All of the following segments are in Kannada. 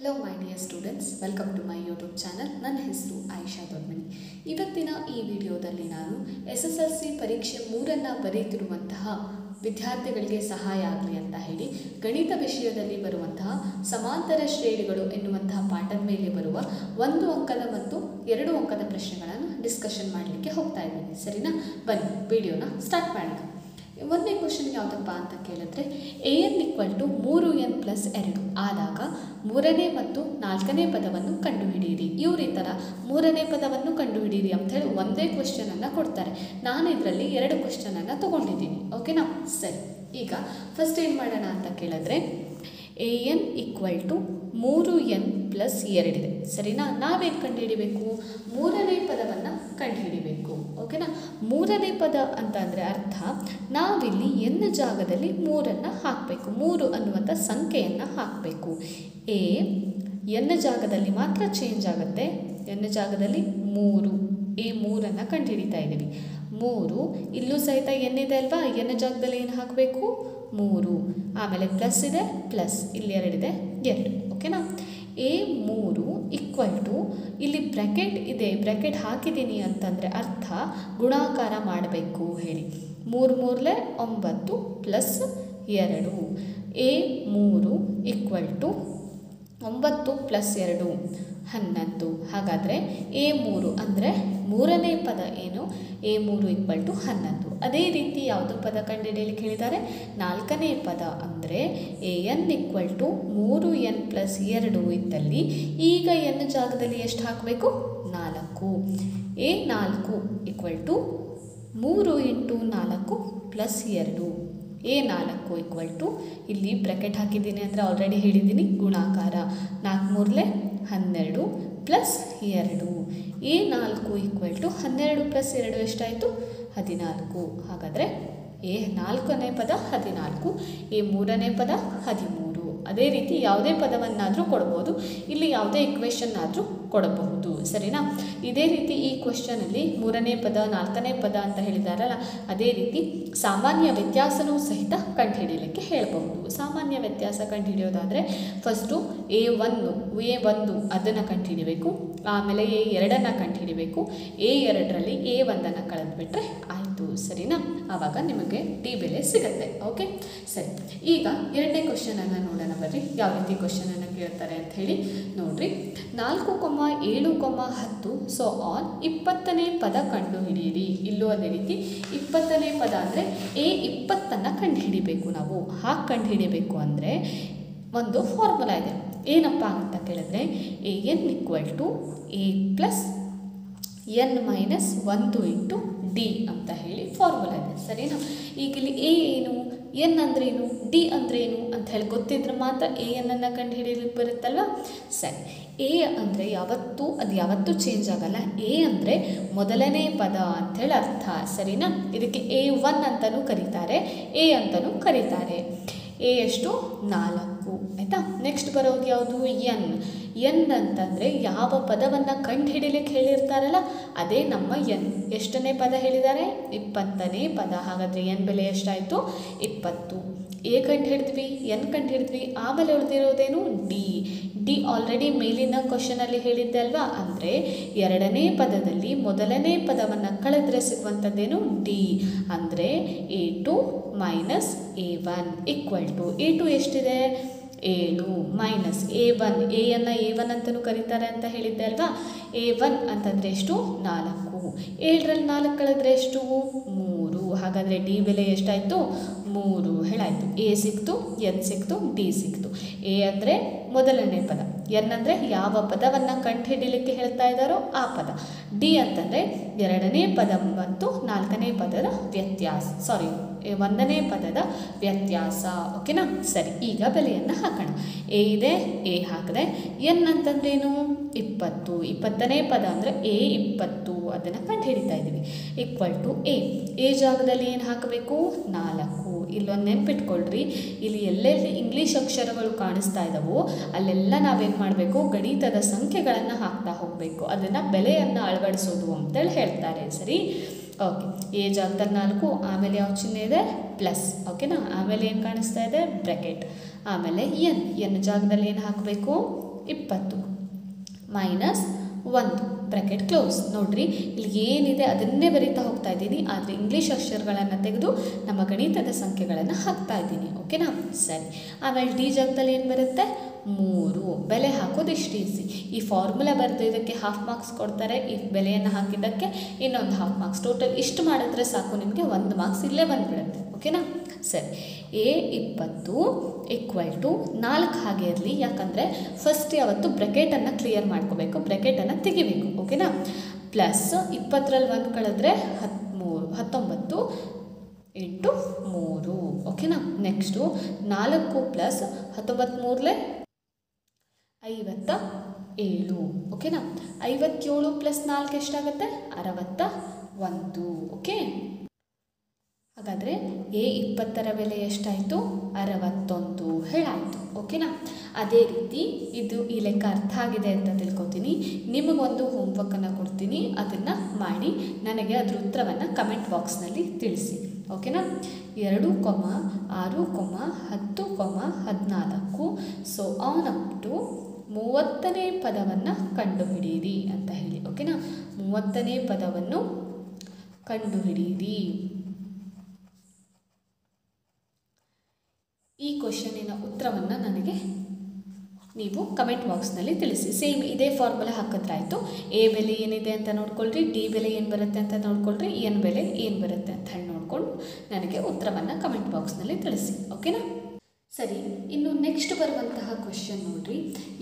Hello my dear students, welcome to my YouTube channel. ನನ್ನ ಹೆಸರು ಆಯಿಷಾ ದೊಡ್ಮನಿ. ಇವತ್ತಿನ ಈ ವಿಡಿಯೋದಲ್ಲಿ ನಾನು SSLC ಪರೀಕ್ಷೆ 3 ಬರೆಯುತ್ತಿರುವಂತಹ ವಿದ್ಯಾರ್ಥಿಗಳಿಗೆ ಸಹಾಯ ಆಗಲಿ ಅಂತ ಹೇಳಿ ಗಣಿತ ವಿಷಯದಲ್ಲಿ ಬರುವಂತಹ ಸಮಾಂತರ ಶ್ರೇಣಿಗಳು ಎನ್ನುವಂತಹ ಪಾಠದ ಮೇಲೆ ಬರುವ 1 ಅಂಕದ ಮತ್ತು 2 ಅಂಕದ ಪ್ರಶ್ನೆಗಳನ್ನು ಡಿಸ್ಕಷನ್ ಮಾಡಲಿಕ್ಕೆ ಹೋಗ್ತಾ ಇದ್ದೀನಿ. ಸರಿನಾ? ಬನ್ನಿ ವಿಡಿಯೋನ ಸ್ಟಾರ್ಟ್ ಮಾಡೋಣ. ಒಂದನೇ ಕ್ವಶನ್ ಯಾವುದಪ್ಪ ಅಂತ ಕೇಳಿದ್ರೆ, an = 3n+2 ಆದಾಗ 3ನೇ ಮತ್ತು 4ನೇ ಪದವನ್ನು ಕಂಡುಹಿಡಿಯಿರಿ. ಇವ್ರ ಈ ಥರ 3ನೇ ಪದವನ್ನು ಕಂಡುಹಿಡಿಯಿರಿ ಅಂತ ಹೇಳಿ ಒಂದೇ ಕ್ವಶನನ್ನು ಕೊಡ್ತಾರೆ. ನಾನು ಇದರಲ್ಲಿ 2 ಕ್ವಶನನ್ನು ತೊಗೊಂಡಿದ್ದೀನಿ. ಓಕೆನಾ? ಸರಿ, ಈಗ ಫಸ್ಟ್ ಏನು ಮಾಡೋಣ ಅಂತ ಕೇಳಿದ್ರೆ, an = 3n+2 ಇದೆ. ಸರಿನಾ? ನಾವೇನು ಕಂಡುಹಿಡಿಬೇಕು? 3ನೇ ಪದವನ್ನು ಕಂಡುಹಿಡಿಬೇಕು. ಓಕೆನಾ? 3ನೇ ಪದ ಅಂತ ಅಂದರೆ ಅರ್ಥ ನಾವಿಲ್ಲಿ n ಜಾಗದಲ್ಲಿ 3 ಹಾಕಬೇಕು. 3 ಅನ್ನುವಂಥ ಸಂಖ್ಯೆಯನ್ನು ಹಾಕಬೇಕು. n ಜಾಗದಲ್ಲಿ ಮಾತ್ರ ಚೇಂಜ್ ಆಗುತ್ತೆ. n ಜಾಗದಲ್ಲಿ 3 3 ಕಂಡುಹಿಡಿತಾ ಇದ್ದೀವಿ. 3 ಇಲ್ಲೂ ಸಹಿತ n ಇದೆ ಅಲ್ವಾ? n ಜಾಗದಲ್ಲಿ ಏನು ಹಾಕಬೇಕು? 3. ಆಮೇಲೆ ಪ್ಲಸ್ ಇದೆ, ಪ್ಲಸ್ ಇಲ್ಲಿ 2 ಇದೆ, 2. ಓಕೆನಾ? a3 = ಇಲ್ಲಿ ಬ್ರ್ಯಾಕೆಟ್ ಇದೆ, ಬ್ರ್ಯಾಕೆಟ್ ಹಾಕಿದ್ದೀನಿ ಅಂತಂದರೆ ಅರ್ಥ ಗುಣಾಕಾರ ಮಾಡಬೇಕು ಹೇಳಿ. 3 3 9 ಪ್ಲಸ್ 2. a3 = 9 plus 2 11. ಹಾಗಾದರೆ a3 ಅಂದರೆ 3ನೇ ಪದ ಏನು? a3 = 11. ಅದೇ ರೀತಿ ಯಾವುದು ಪದ ಕಂಡುಹಿಡಿಯಲಿಕ್ಕೆ ಹೇಳಿದ್ದಾರೆ? 4ನೇ ಪದ ಅಂದರೆ an = 3n+2 ಇದ್ದಲ್ಲಿ ಈಗ n ಜಾಗದಲ್ಲಿ ಎಷ್ಟು ಹಾಕಬೇಕು? 4. a4 = 3 × 4 + 2. a4 = ಇಲ್ಲಿ ಬ್ರ್ಯಾಕೆಟ್ ಹಾಕಿದ್ದೀನಿ ಅಂದರೆ ಆಲ್ರೆಡಿ ಹೇಳಿದ್ದೀನಿ ಗುಣಾಕಾರ. 4 3 12 ಪ್ಲಸ್ 2. a4 = 12 ಪ್ಲಸ್ 2 ಎಷ್ಟಾಯಿತು? 14. ಹಾಗಾದರೆ a4ನೇ ಪದ 14, a3ನೇ ಪದ 13. ಅದೇ ರೀತಿ ಯಾವುದೇ ಪದವನ್ನಾದರೂ ಕೊಡ್ಬೋದು, ಇಲ್ಲಿ ಯಾವುದೇ ಇಕ್ವೇಷನ್ ಆದರೂ ಕೊಡಬಹುದು. ಸರಿನಾ? ಇದೇ ರೀತಿ ಈ ಕ್ವಶನಲ್ಲಿ 3ನೇ ಪದ 4ನೇ ಪದ ಅಂತ ಹೇಳಿದಾರಲ್ಲ, ಅದೇ ರೀತಿ ಸಾಮಾನ್ಯ ವ್ಯತ್ಯಾಸನೂ ಸಹಿತ ಕಂಡುಹಿಡಿಯಲಿಕ್ಕೆ ಹೇಳಬಹುದು. ಸಾಮಾನ್ಯ ವ್ಯತ್ಯಾಸ ಕಂಡುಹಿಡಿಯೋದಾದರೆ ಫಸ್ಟು a1 ಅದನ್ನು ಕಂಡುಹಿಡಿಬೇಕು, ಆಮೇಲೆ a2 ಕಂಡುಹಿಡಿಬೇಕು, a2ರಲ್ಲಿ a1 ಕಳೆದುಬಿಟ್ರೆ ಆಯಿತು. ಸರಿನಾ? ಆವಾಗ ನಿಮಗೆ ಡಿ ಬೆಲೆ ಸಿಗುತ್ತೆ. ಓಕೆ, ಸರಿ. ಈಗ 2ನೇ ಕ್ವಶನನ್ನು ನೋಡೋಣ ಬರ್ರಿ. ಯಾವ ರೀತಿ ಕ್ವಶನನ್ನು ಕೇಳ್ತಾರೆ ಅಂತ ಹೇಳಿ ನೋಡ್ರಿ. 4, 7, 10 ಸೊ ಆನ್ 20ನೇ ಪದ ಕಂಡುಹಿಡಿಯಿರಿ. ಇಲ್ಲೂ ಅದೇ ರೀತಿ 20ನೇ ಪದ ಅಂದರೆ a20 ಕಂಡುಹಿಡಿಬೇಕು. ನಾವು ಹಾಗೆ ಕಂಡುಹಿಡಿಯಬೇಕು ಅಂದರೆ ಒಂದು ಫಾರ್ಮುಲಾ ಇದೆ. ಏನಪ್ಪ ಅಂತ ಕೇಳಿದ್ರೆ an = a+n - 1 × d ಅಂತ ಹೇಳಿ ಫಾರ್ಮುಲಾ ಇದೆ. ಸರಿನಾ? ಈಗ ಇಲ್ಲಿ a ಏನು, n ಅಂದ್ರೇನು, d ಅಂದ್ರೇನು ಅಂತ ಹೇಳಿ ಗೊತ್ತಿದ್ರೆ ಮಾತ್ರ an ಕಂಡುಹಿಡಿಯಲಿಕ್ಕೆ ಬರುತ್ತಲ್ವ? ಸರಿ, a ಅಂದರೆ ಯಾವತ್ತೂ ಚೇಂಜ್ ಆಗಲ್ಲ. a ಅಂದರೆ ಮೊದಲನೇ ಪದ ಅಂಥೇಳಿ ಅರ್ಥ. ಸರಿನಾ? ಇದಕ್ಕೆ a1 ಅಂತಲೂ ಕರೀತಾರೆ, a ಅಂತಲೂ ಕರೀತಾರೆ. a ಎಷ್ಟು? 4. ಆಯಿತಾ? ನೆಕ್ಸ್ಟ್ ಬರೋದು ಯಾವುದು? n ಅಂತಂದರೆ ಯಾವ ಪದವನ್ನು ಕಂಡುಹಿಡಿಯಲಿಕ್ಕೆ ಹೇಳಿರ್ತಾರಲ್ಲ ಅದೇ ನಮ್ಮ n. ಎಷ್ಟನೇ ಪದ ಹೇಳಿದ್ದಾರೆ? 20ನೇ ಪದ. ಹಾಗಾದರೆ n ಬೆಲೆ ಎಷ್ಟಾಯಿತು? 20. a ಕಂಡುಹಿಡಿದ್ವಿ, n ಕಂಡುಹಿಡಿದ್ವಿ, ಆಮೇಲೆ ಉಳಿದಿರೋದೇನು? ಡಿ ಆಲ್ರೆಡಿ ಮೇಲಿನ ಕ್ವಶನಲ್ಲಿ ಹೇಳಿದ್ದೆ ಅಲ್ವಾ? ಅಂದರೆ 2ನೇ ಪದದಲ್ಲಿ ಮೊದಲನೇ ಪದವನ್ನು ಕಳೆದ್ರೆ ಸಿಗುವಂಥದ್ದೇನು? ಡಿ. ಅಂದರೆ a2 - a1 = a2 ಎಷ್ಟಿದೆ? 7 ಮೈನಸ್ a1. a1 ಅಂತಲೂ ಕರೀತಾರೆ ಅಂತ ಹೇಳಿದ್ದೆ ಅಲ್ವಾ? a1 ಅಂತಂದರೆ ಎಷ್ಟು? 4. 7ರಲ್ಲಿ 4 ಕಳೆದ್ರೆ ಎಷ್ಟು? 3. ಹಾಗಾದರೆ ಡಿ ಬೆಲೆ ಎಷ್ಟಾಯಿತು? 3 ಹೇಳಾಯಿತು. a ಸಿಕ್ತು, n ಸಿಕ್ತು, d ಸಿಕ್ತು. a ಅಂದರೆ ಮೊದಲನೇ ಪದ, n ಅಂದರೆ ಯಾವ ಪದವನ್ನು ಕಂಡುಹಿಡಿಯಲಿಕ್ಕೆ ಹೇಳ್ತಾ ಇದ್ದಾರೋ ಆ ಪದ, ಡಿ ಅಂತಂದರೆ 2ನೇ ಪದ ಮತ್ತು 4ನೇ ಪದದ ವ್ಯತ್ಯಾಸ, 1ನೇ ಪದದ ವ್ಯತ್ಯಾಸ. ಓಕೆನಾ? ಸರಿ, ಈಗ ಬೆಲೆಯನ್ನು ಹಾಕೋಣ. a ಇದೆ, a ಹಾಕಿದೆ. n ಅಂತಂದ್ರೇನು? 20. 20ನೇ ಪದ ಅಂದರೆ a20 ಅದನ್ನು ಕಂಡುಹಿಡಿತಾ ಇದ್ದೀವಿ. a ಜಾಗದಲ್ಲಿ ಏನು ಹಾಕಬೇಕು? 4. ಇಲ್ಲೊಂದು ನೆನ್ಪಿಟ್ಕೊಳ್ರಿ, ಇಲ್ಲಿ ಎಲ್ಲೆಲ್ಲಿ ಇಂಗ್ಲೀಷ್ ಅಕ್ಷರಗಳು ಕಾಣಿಸ್ತಾ ಇದ್ದಾವೋ ಅಲ್ಲೆಲ್ಲ ನಾವೇನು ಮಾಡಬೇಕು? ಗಣಿತದ ಸಂಖ್ಯೆಗಳನ್ನು ಹಾಕ್ತಾ ಹೋಗಬೇಕು. ಅದನ್ನು ಬೆಲೆಯನ್ನು ಅಳವಡಿಸೋದು ಅಂತೇಳಿ ಹೇಳ್ತಾರೆ. ಸರಿ, ಓಕೆ. ಎ ಜಾಗದಲ್ಲಿ 4, ಆಮೇಲೆ ಯಾವ ಚಿಹ್ನೆ ಇದೆ? ಪ್ಲಸ್. ಓಕೆನಾ? ಆಮೇಲೆ ಏನು ಕಾಣಿಸ್ತಾ ಇದೆ? ಬ್ರ್ಯಾಕೆಟ್. ಆಮೇಲೆ ಎನ್ ಜಾಗದಲ್ಲಿ ಏನು ಹಾಕಬೇಕು? 20 ಮೈನಸ್ 1 ಬ್ರ್ಯಾಕೆಟ್ ಕ್ಲೋಸ್. ನೋಡ್ರಿ ಇಲ್ಲಿ ಏನಿದೆ ಅದನ್ನೇ ಬರೀತಾ ಹೋಗ್ತಾ ಇದ್ದೀನಿ, ಆದರೆ ಇಂಗ್ಲೀಷ್ ಅಕ್ಷರಗಳನ್ನು ತೆಗೆದು ನಮ್ಮ ಗಣಿತದ ಸಂಖ್ಯೆಗಳನ್ನು ಹಾಕ್ತಾ ಇದ್ದೀನಿ. ಓಕೆನಾ? ಸರಿ. ಆಮೇಲೆ ಡಿ ಜಾಗದಲ್ಲಿ ಏನು ಬರುತ್ತೆ? 3. ಬೆಲೆ ಹಾಕೋದು ಇಷ್ಟು ಈಸಿ. ಈ ಫಾರ್ಮುಲಾ ಬರೆದು ಇದಕ್ಕೆ ಹಾಫ್ ಮಾರ್ಕ್ಸ್ ಕೊಡ್ತಾರೆ, ಈ ಬೆಲೆಯನ್ನು ಹಾಕಿದ್ದಕ್ಕೆ ಇನ್ನೊಂದು ಹಾಫ್ ಮಾರ್ಕ್ಸ್. ಟೋಟಲ್ ಇಷ್ಟು ಮಾಡಿದ್ರೆ ಸಾಕು, ನಿಮಗೆ 1 ಮಾರ್ಕ್ಸ್ ಇಲ್ಲೇ ಬಂದುಬಿಡುತ್ತೆ. ಓಕೆನಾ? ಸರಿ. A20 = 4 ಹಾಗೆ ಇರಲಿ, ಯಾಕಂದರೆ ಫಸ್ಟ್ ಯಾವತ್ತು ಬ್ರ್ಯಾಕೆಟನ್ನು ಕ್ಲಿಯರ್ ಮಾಡ್ಕೋಬೇಕು, ಬ್ರ್ಯಾಕೆಟನ್ನು ತೆಗಿಬೇಕು. ಓಕೆನಾ? ಪ್ಲಸ್ 20ರಲ್ಲಿ 1 ಕಳೆದ್ರೆ 19 × 3. ಓಕೆನಾ? Next 4 plus 19 57. ಓಕೆನಾ? 57 ಪ್ಲಸ್ 4 ಎಷ್ಟಾಗುತ್ತೆ? 61. ಓಕೆ, ಹಾಗಾದರೆ A20ರ ಬೆಲೆ ಎಷ್ಟಾಯಿತು? 61 ಹೇಳಾಯಿತು. ಓಕೆನಾ? ಅದೇ ರೀತಿ ಇದು ಈ ಲೆಕ್ಕ ಅರ್ಥ ಆಗಿದೆ ಅಂತ ತಿಳ್ಕೊತೀನಿ. ನಿಮಗೊಂದು ಹೋಮ್ವರ್ಕನ್ನು ಕೊಡ್ತೀನಿ, ಅದನ್ನು ಮಾಡಿ ನನಗೆ ಅದರ ಉತ್ತರವನ್ನು ಕಮೆಂಟ್ ಬಾಕ್ಸ್ನಲ್ಲಿ ತಿಳಿಸಿ. ಓಕೆನಾ? 2, 6, 10, 14 ಸೊ ಆನ್ ಅಪ್ ಟು 30ನೇ ಪದವನ್ನು ಕಂಡುಹಿಡಿಯಿರಿ ಅಂತ ಹೇಳಿ. ಓಕೆನಾ? 30ನೇ ಪದವನ್ನು ಕಂಡುಹಿಡಿಯಿರಿ. ಈ ಕ್ವಶನಿನ ಉತ್ತರವನ್ನು ನನಗೆ ನೀವು ಕಮೆಂಟ್ ಬಾಕ್ಸ್ನಲ್ಲಿ ತಿಳಿಸಿ. ಸೇಮ್ ಇದೇ ಫಾರ್ಮುಲಾ ಹಾಕಿದ್ರಾಯಿತು. ಎ ಬೆಲೆ ಏನಿದೆ ಅಂತ ನೋಡ್ಕೊಳ್ರಿ, ಡಿ ಬೆಲೆ ಏನು ಬರುತ್ತೆ ಅಂತ ನೋಡ್ಕೊಳ್ರಿ, ಎನ್ ಬೆಲೆ ಏನು ಬರುತ್ತೆ ಅಂತ ಹೇಳಿ ನೋಡಿಕೊಂಡು ನನಗೆ ಉತ್ತರವನ್ನು ಕಮೆಂಟ್ ಬಾಕ್ಸ್ನಲ್ಲಿ ತಿಳಿಸಿ. ಓಕೆನಾ? ಸರಿ, ಇನ್ನು ನೆಕ್ಸ್ಟ್ ಬರುವಂತಹ ಕ್ವಶನ್ ನೋಡ್ರಿ,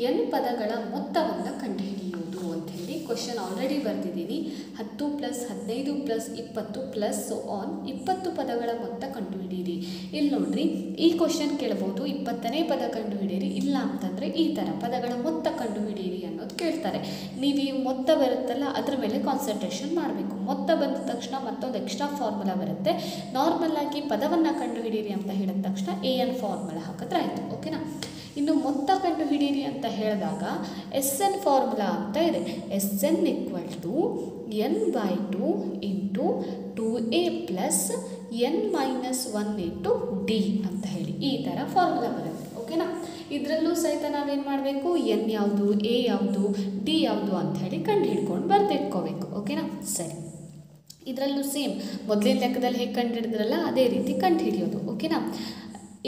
ಎನ್ ಪದಗಳ ಮೊತ್ತವನ್ನು ಕಂಡುಹಿಡಿಯುವುದು ಅಂಥೇಳಿ ಕ್ವಶನ್ ಆಲ್ರೆಡಿ ಬರೆದಿದ್ದೀನಿ. 10 + 15 + 20 ಪ್ಲಸ್ ಆನ್ 20 ಪದಗಳ ಮೊತ್ತ ಕಂಡುಹಿಡಿಯಿರಿ. ಇಲ್ಲಿ ನೋಡ್ರಿ, ಈ ಕ್ವಶನ್ ಕೇಳ್ಬೋದು 20ನೇ ಪದ ಕಂಡುಹಿಡಿಯಿರಿ, ಇಲ್ಲ ಅಂತಂದರೆ ಈ ಥರ ಪದಗಳ ಮೊತ್ತ ಕಂಡುಹಿಡಿಯಿರಿ ಅನ್ನೋದು ಕೇಳ್ತಾರೆ. ನೀವು ಈ ಮೊತ್ತ ಬರುತ್ತಲ್ಲ ಅದ್ರ ಮೇಲೆ ಕಾನ್ಸಂಟ್ರೇಷನ್ ಮಾಡಬೇಕು. ಮೊತ್ತ ಬಂದ ತಕ್ಷಣ ಮತ್ತೊಂದು ಎಕ್ಸ್ಟ್ರಾ ಫಾರ್ಮುಲಾ ಬರುತ್ತೆ. ನಾರ್ಮಲ್ ಆಗಿ ಪದವನ್ನು ಕಂಡುಹಿಡಿಯಿರಿ ಅಂತ ಹೇಳಿದ ತಕ್ಷಣ AN ಫಾರ್ಮುಲಾ ಹಾಕಿದ್ರೆ ಆಯಿತು. ಓಕೆನಾ? ಇನ್ನು ಮೊತ್ತ ಕಂಡುಹಿಡಿಯಿರಿ ಅಂತ ಹೇಳಿದಾಗ SN ಫಾರ್ಮುಲಾ ಅಂತ ಇದೆ. SN = n/2 × 2a + n - 1 × d ಅಂತ ಹೇಳಿ ಈ ಥರ ಫಾರ್ಮುಲಾ ಬರುತ್ತೆ. ಓಕೆನಾ? ಇದರಲ್ಲೂ ಸಹಿತ ನಾವೇನು ಮಾಡಬೇಕು? ಎನ್ ಯಾವುದು, ಎ ಯಾವುದು, ಡಿ ಯಾವುದು ಅಂಥೇಳಿ ಕಂಡು ಹಿಡ್ಕೊಂಡು ಬರೆದಿಟ್ಕೋಬೇಕು. ಓಕೆನಾ? ಸರಿ. ಇದರಲ್ಲೂ ಸೇಮ್ ಮೊದಲಿನ ಲೆಕ್ಕದಲ್ಲಿ ಹೇಗೆ ಕಂಡು ಹಿಡಿದ್ರಲ್ಲ ಅದೇ ರೀತಿ ಕಂಡು ಹಿಡಿಯೋದು. ಓಕೆನಾ?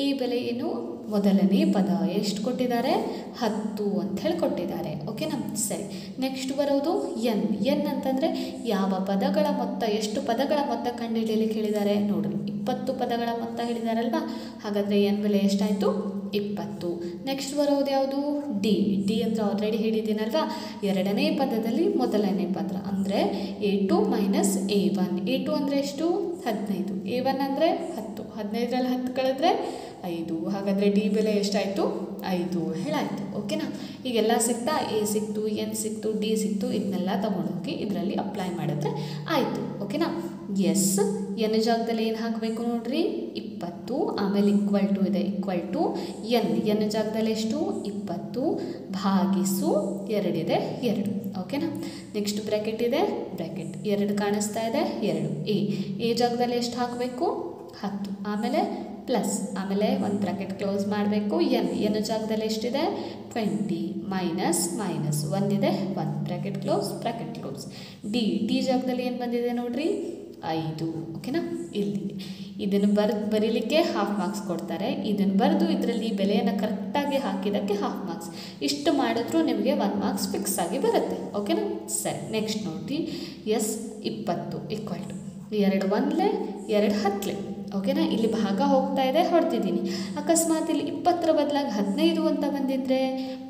ಎ ಬೆಲೆ ಏನು? ಮೊದಲನೇ ಪದ ಎಷ್ಟು ಕೊಟ್ಟಿದ್ದಾರೆ? 10 ಅಂತ ಹೇಳಿ ಕೊಟ್ಟಿದ್ದಾರೆ. ಓಕೆನಾ? ಸರಿ. ನೆಕ್ಸ್ಟ್ ಬರೋದು ಎನ್ ಅಂತಂದರೆ ಯಾವ ಪದಗಳ ಮೊತ್ತ, ಎಷ್ಟು ಪದಗಳ ಮೊತ್ತ ಕಂಡುಹಿಡಿಯಲಿಕ್ಕೆ ಹೇಳಿದ್ದಾರೆ ನೋಡಿರಿ. 20 ಪದಗಳ ಮೊತ್ತ ಹೇಳಿದಾರಲ್ವಾ, ಹಾಗಾದರೆ ಎನ್ ಬೆಲೆ ಎಷ್ಟಾಯಿತು? 20. ನೆಕ್ಸ್ಟ್ ಬರೋದು ಯಾವುದು? ಡಿ ಅಂದರೆ ಆಲ್ರೆಡಿ ಹೇಳಿದ್ದೀನಲ್ವಾ, ಎರಡನೇ ಪದದಲ್ಲಿ ಮೊದಲನೇ ಪದ ಅಂದರೆ A2 - A1. A2 ಅಂದರೆ ಎಷ್ಟು? 15. A1 ಅಂದರೆ 10. 15ರಲ್ಲಿ 10 ಕಳೆದ್ರೆ 5. ಹಾಗಾದರೆ ಡಿ ಬೆಲೆ ಎಷ್ಟಾಯಿತು? 5 ಹೇಳಾಯಿತು. ಓಕೆನಾ? ಈಗೆಲ್ಲ ಸಿಗ್ತಾ, ಎ ಸಿಕ್ತು, ಎನ್ ಸಿಕ್ತು, ಡಿ ಸಿಕ್ತು, ಇದನ್ನೆಲ್ಲ ತೊಗೊಂಡೋಗಿ ಇದರಲ್ಲಿ ಅಪ್ಲೈ ಮಾಡಿದ್ರೆ ಆಯಿತು. ಓಕೆನಾ? ಎಸ್ ಎನ್ ಜಾಗದಲ್ಲಿ ಏನು ಹಾಕಬೇಕು ನೋಡ್ರಿ? 20. ಆಮೇಲೆ = ಇದೆ, ಎನ್ ಜಾಗದಲ್ಲಿ ಎಷ್ಟು? 20 ಭಾಗಿಸು 2 ಇದೆ 2. ಓಕೆನಾ? ನೆಕ್ಸ್ಟ್ ಬ್ರ್ಯಾಕೆಟ್ ಇದೆ, ಬ್ರ್ಯಾಕೆಟ್ 2 ಕಾಣಿಸ್ತಾ ಇದೆ, 2. ಎ ಜಾಗದಲ್ಲಿ ಎಷ್ಟು ಹಾಕಬೇಕು? 10. ಆಮೇಲೆ ಪ್ಲಸ್, ಆಮೇಲೆ ಒಂದು ಬ್ರ್ಯಾಕೆಟ್ ಕ್ಲೋಸ್ ಮಾಡಬೇಕು. ಎನ್ ಜಾಗದಲ್ಲಿ ಎಷ್ಟಿದೆ? 20 ಮೈನಸ್ 1 ಇದೆ, 1 ಬ್ರ್ಯಾಕೆಟ್ ಕ್ಲೋಸ್. ಡಿ ಜಾಗದಲ್ಲಿ ಏನು ಬಂದಿದೆ ನೋಡ್ರಿ? 5. ಓಕೆನಾ? ಇಲ್ಲಿ ಇದನ್ನು ಬರೀಲಿಕ್ಕೆ ಹಾಫ್ ಮಾರ್ಕ್ಸ್ ಕೊಡ್ತಾರೆ. ಇದನ್ನು ಬರೆದು ಇದರಲ್ಲಿ ಬೆಲೆಯನ್ನು ಕರೆಕ್ಟಾಗಿ ಹಾಕಿದ್ದಕ್ಕೆ ಹಾಫ್ ಮಾರ್ಕ್ಸ್. ಇಷ್ಟು ಮಾಡಿದ್ರೂ ನಿಮಗೆ 1 ಮಾರ್ಕ್ಸ್ ಫಿಕ್ಸ್ ಆಗಿ ಬರುತ್ತೆ. ಓಕೆನಾ? ಸರಿ. ನೆಕ್ಸ್ಟ್ ನೋಡಿ, S20 = 2 1 2 10. ಓಕೆನಾ? ಇಲ್ಲಿ ಭಾಗ ಹೋಗ್ತಾ ಇದೆ, ಹೊಡೆದಿದ್ದೀನಿ. ಅಕಸ್ಮಾತ್ ಇಲ್ಲಿ 20ರ ಬದಲಾಗಿ 15 ಅಂತ ಬಂದಿದ್ದರೆ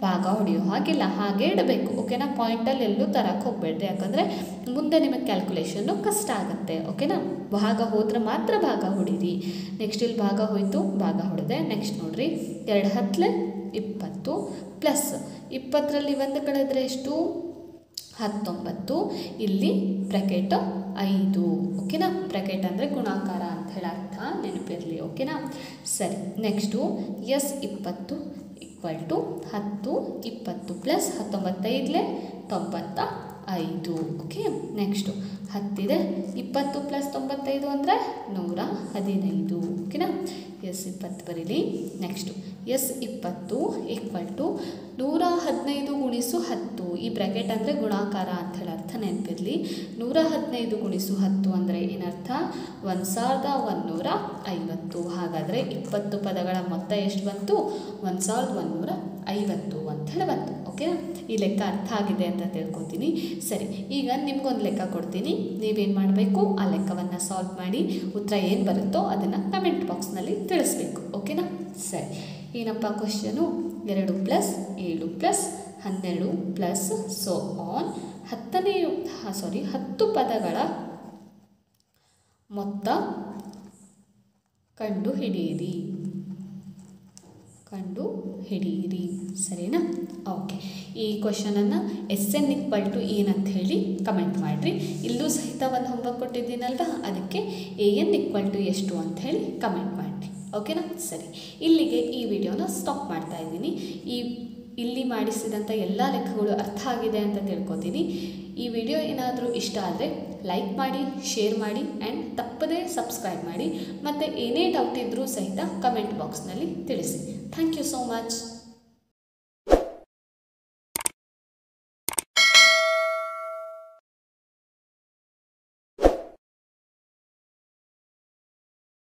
ಭಾಗ ಹೊಡೆಯೋ ಹಾಗಿಲ್ಲ, ಹಾಗೆ ಇಡಬೇಕು. ಓಕೆನಾ? ಪಾಯಿಂಟಲ್ಲಿ ಎಲ್ಲೂ ತರಕ್ಕೆ ಹೋಗಬೇಡ್ರಿ, ಯಾಕಂದರೆ ಮುಂದೆ ನಿಮಗೆ ಕ್ಯಾಲ್ಕುಲೇಷನ್ನು ಕಷ್ಟ ಆಗುತ್ತೆ. ಓಕೆನಾ? ಭಾಗ ಹೋದ್ರೆ ಮಾತ್ರ ಭಾಗ ಹೊಡೀರಿ. ನೆಕ್ಸ್ಟ್ ಇಲ್ಲಿ ಭಾಗ ಹೋಯಿತು, ಭಾಗ ಹೊಡೆದೆ. ನೆಕ್ಸ್ಟ್ ನೋಡಿರಿ, 2 10 20 ಪ್ಲಸ್ 20ರಲ್ಲಿ 1 ಕಳೆದ್ರೆ ಎಷ್ಟು? 19. ಇಲ್ಲಿ ಬ್ರ್ಯಾಕೆಟ್ 5. ಓಕೆನಾ? ಬ್ರ್ಯಾಕೆಟ್ ಅಂದರೆ ಗುಣಾಕಾರ ಅಂತ ಹೇಳಿ ಅರ್ಥ, ನೆನಪಿರಲಿ. ಓಕೆನಾ? ಸರಿ. Next S20 = 10 20 plus 19 = 96. 5. Okay, next 10 ಇದೆ, 20 + 95 ಅಂದರೆ 115. ಓಕೆನಾ, S20 ಬರೀಲಿ. Next S20 = 115 × 10. ಈ ಬ್ರ್ಯಾಕೆಟ್ ಅಂದರೆ ಗುಣಾಕಾರ ಅಂಥೇಳಿ ಅರ್ಥ ನೆನಪಿರಲಿ. 115 × 10 ಅಂದರೆ ಏನರ್ಥ? 1150. ಹಾಗಾದರೆ 20 ಪದಗಳ ಮೊತ್ತ ಎಷ್ಟು ಬಂತು? 1150 ಅಂಥೇಳಿ ಬಂತು. ಓಕೆನಾ, ಈ ಲೆಕ್ಕ ಅರ್ಥ ಆಗಿದೆ ಅಂತ ತಿಳ್ಕೊತೀನಿ. ಸರಿ, ಈಗ ನಿಮ್ಗೊಂದು ಲೆಕ್ಕ ಕೊಡ್ತೀನಿ, ನೀವೇನು ಮಾಡಬೇಕು? ಆ ಲೆಕ್ಕವನ್ನು ಸಾಲ್ವ್ ಮಾಡಿ ಉತ್ತರ ಏನು ಬರುತ್ತೋ ಅದನ್ನು ಕಮೆಂಟ್ ಬಾಕ್ಸ್ನಲ್ಲಿ ತಿಳಿಸ್ಬೇಕು. ಓಕೆನಾ, ಸರಿ. ಏನಪ್ಪ ಕ್ವಶನು? 2 + 7 + 12 + so on 10 ಪದಗಳ ಮೊತ್ತ ಕಂಡು ಹಿಡಿಯಿರಿ. ಸರಿನಾ? ಓಕೆ, ಈ ಕ್ವಶನನ್ನು SN = ಏನಂತ ಹೇಳಿ ಕಮೆಂಟ್ ಮಾಡಿರಿ. ಇಲ್ಲೂ ಸಹಿತ ಒಂದು ಹೋಮ್ವರ್ಕ್ ಕೊಟ್ಟಿದ್ದೀನಲ್ವ, ಅದಕ್ಕೆ AN = ಎಷ್ಟು ಅಂತ ಹೇಳಿ ಕಮೆಂಟ್ ಮಾಡಿರಿ. ಓಕೆನಾ, ಸರಿ. ಇಲ್ಲಿಗೆ ಈ ವಿಡಿಯೋನ ಸ್ಟಾಪ್ ಮಾಡ್ತಾ ಇದ್ದೀನಿ. ಇಲ್ಲಿ ಮಾಡಿಸಿದಂಥ ಎಲ್ಲ ಲೆಕ್ಕಗಳು ಅರ್ಥ ಆಗಿದೆ ಅಂತ ತಿಳ್ಕೊತೀನಿ. ಈ ವಿಡಿಯೋ ಏನಾದರೂ ಇಷ್ಟ ಆದರೆ ಲೈಕ್ ಮಾಡಿ, ಶೇರ್ ಮಾಡಿ ಆ್ಯಂಡ್ ತಪ್ಪದೇ ಸಬ್ಸ್ಕ್ರೈಬ್ ಮಾಡಿ. ಮತ್ತು ಏನೇ ಡೌಟ್ ಇದ್ದರೂ ಸಹಿತ ಕಮೆಂಟ್ ಬಾಕ್ಸ್ನಲ್ಲಿ ತಿಳಿಸಿ. Thank you so much.